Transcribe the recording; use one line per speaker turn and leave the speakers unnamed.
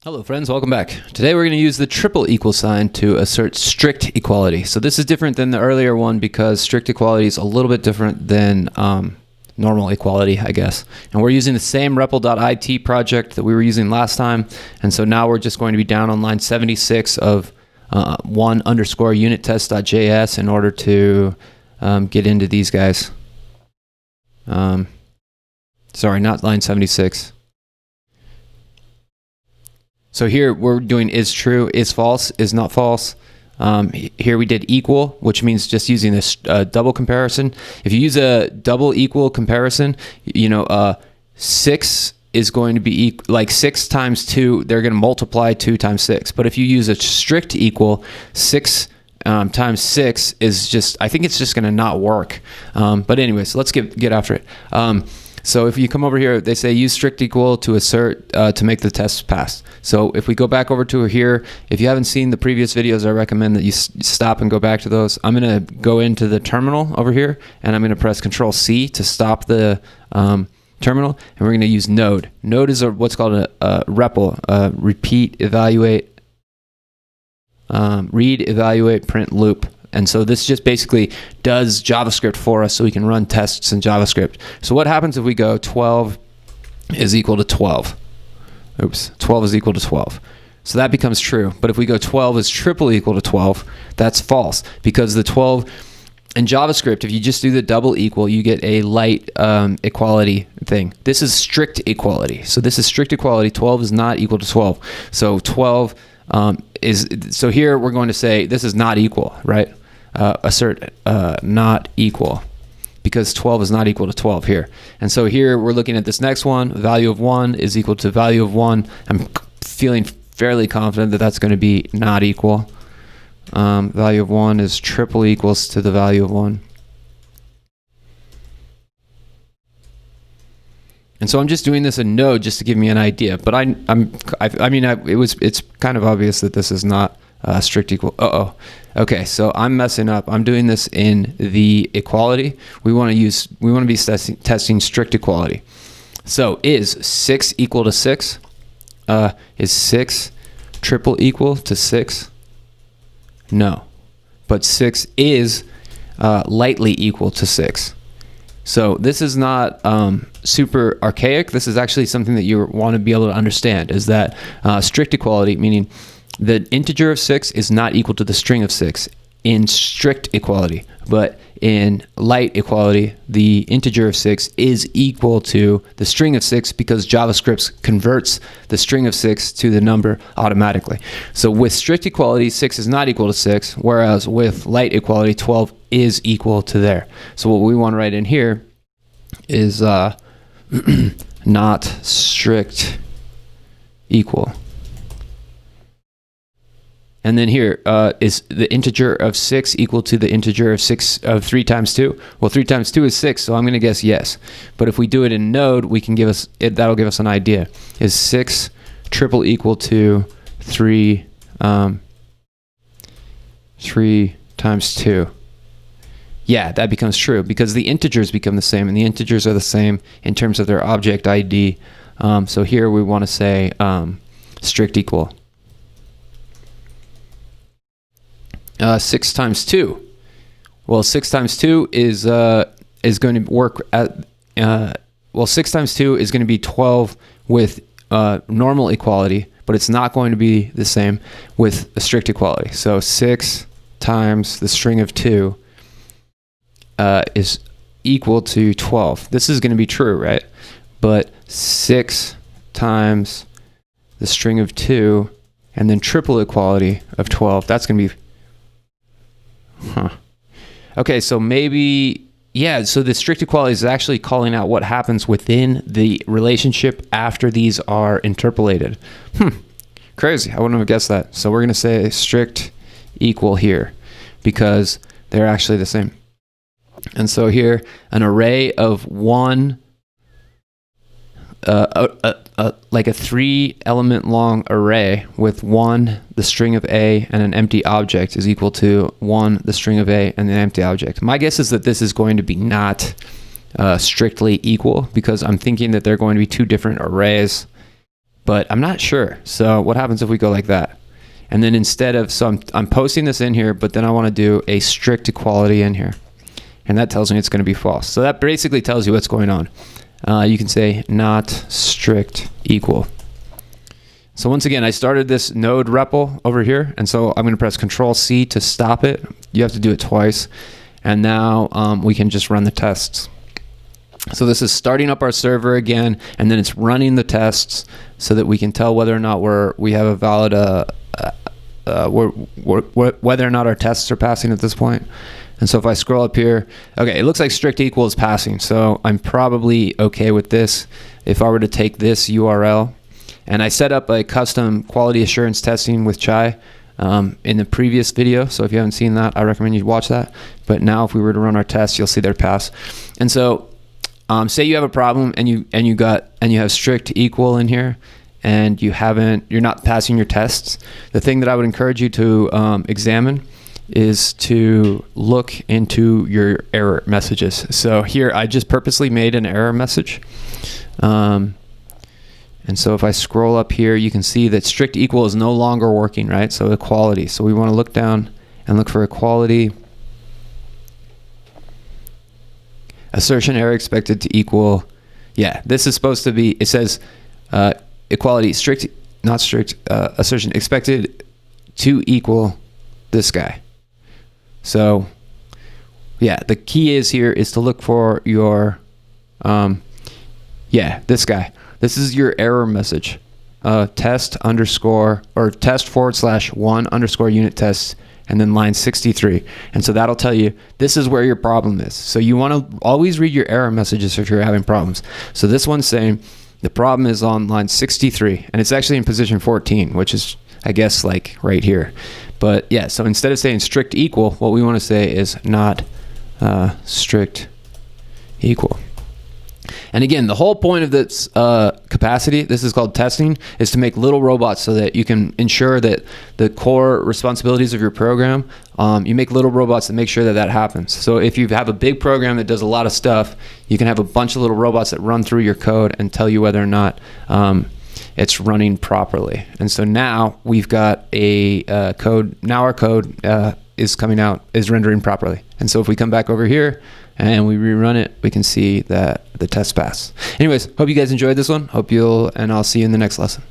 Hello friends, welcome back. Today we're going to use the triple equal sign to assert strict equality. So this is different than the earlier one because strict equality is a little bit different than normal equality, I guess. And we're using the same REPL.it project that we were using last time. And so now we're just going to be down on line 76 of one_unittest.js in order to get into these guys. Sorry, not line 76. So here we're doing is true, is false, is not false. Here we did equal, which means just using this double comparison. If you use a double equal comparison, 6 is going to be like 6 times 2, they're going to multiply 2 times 6. But if you use a strict equal, 6 times 6 is just, I think it's just going to not work. But anyways, let's get after it. So if you come over here, they say use strict equal to assert to make the test pass. So if we go back over to here, if you haven't seen the previous videos, I recommend that you stop and go back to those. I'm going to go into the terminal over here, and I'm going to press Control-C to stop the terminal, and we're going to use node. Node is what's called a REPL, repeat, evaluate, read, evaluate, print, loop. And so this just basically does JavaScript for us so we can run tests in JavaScript. So what happens if we go 12 is equal to 12? Oops, 12 is equal to 12. So that becomes true. But if we go 12 is triple equal to 12, that's false. Because the 12 in JavaScript, if you just do the double equal, you get a light equality thing. This is strict equality. So this is strict equality. 12 is not equal to 12. So 12 so here we're going to say this is not equal, right? Assert not equal, because 12 is not equal to 12 here. And so here we're looking at this next one, value of 1 is equal to value of 1. I'm feeling fairly confident that that's going to be not equal. Value of 1 is triple equals to the value of 1. And so I'm just doing this in Node just to give me an idea. But it's kind of obvious that this is not strict equal. Okay, so I'm messing up. I'm doing this in the equality. We want to be testing strict equality. So is 6 equal to 6? Is 6 triple equal to 6? No. But 6 is lightly equal to 6. So this is not super archaic. This is actually something that you want to be able to understand, is that strict equality, meaning the integer of 6 is not equal to the string of 6 in strict equality. But in light equality, the integer of 6 is equal to the string of 6 because JavaScript converts the string of 6 to the number automatically. So with strict equality, 6 is not equal to 6, whereas with light equality, 12 is equal to there. So what we want to write in here is not strict equal. And then here is the integer of 6 equal to the integer of 3 times 2? Well, 3 times 2 is 6, so I'm going to guess yes. But if we do it in Node, we can that'll give us an idea. Is 6 triple equal to 3 times 2? Yeah, that becomes true because the integers become the same, and the integers are the same in terms of their object ID. So here we want to say strict equal. 6 times 2. Well, 6 times 2 is going to work at 6 times 2 is going to be 12 with normal equality, but it's not going to be the same with the strict equality. So 6 times the string of 2 is equal to 12. This is going to be true, right? But 6 times the string of 2 and then triple equality of 12, that's going to be Okay, so maybe, yeah, so the strict equality is actually calling out what happens within the relationship after these are interpolated. Crazy, I wouldn't have guessed that. So we're going to say strict equal here because they're actually the same. And so here, an array of one, like a 3-element long array with 1, the string of A, and an empty object is equal to 1, the string of A, and an empty object. My guess is that this is going to be not strictly equal because I'm thinking that they're going to be 2 different arrays but I'm not sure. So what happens if we go like that? And then instead of, so I'm posting this in here, but then I want to do a strict equality in here. And that tells me it's going to be false. So that basically tells you what's going on. You can say not strict equal. So once again, I started this node REPL over here. And so I'm going to press Control C to stop it. You have to do it twice. And now we can just run the tests. So this is starting up our server again, and then it's running the tests so that we can tell whether or not we have a valid whether or not our tests are passing at this point. And so if I scroll up here, okay, it looks like strict equal is passing. So I'm probably okay with this. If I were to take this URL, and I set up a custom quality assurance testing with Chai in the previous video. So if you haven't seen that, I recommend you watch that. But now if we were to run our tests, you'll see their pass. And so say you have a problem and you have strict equal in here, and you're not passing your tests. The thing that I would encourage you to examine is to look into your error messages. So here I just purposely made an error message. And so if I scroll up here, you can see that strict equal is no longer working, right? So equality. So we want to look down and look for equality. Assertion error expected to equal. Yeah, this is supposed to be, it says equality strict, not strict, assertion expected to equal this guy. So yeah, the key is here is to look for your, this guy. This is your error message. Test /1 underscore unit tests, and then line 63. And so that'll tell you this is where your problem is. So you want to always read your error messages if you're having problems. So this one's saying the problem is on line 63, and it's actually in position 14, which is, I guess, like right here. But yeah, so instead of saying strict equal, what we want to say is not strict equal. And again, the whole point of this capacity, this is called testing, is to make little robots so that you can ensure that the core responsibilities of your program, you make little robots that make sure that that happens. So if you have a big program that does a lot of stuff, you can have a bunch of little robots that run through your code and tell you whether or not it's running properly. And so now we've got a code, now our code is rendering properly. And so if we come back over here, and we rerun it, we can see that the test pass. Anyways, hope you guys enjoyed this one. And I'll see you in the next lesson.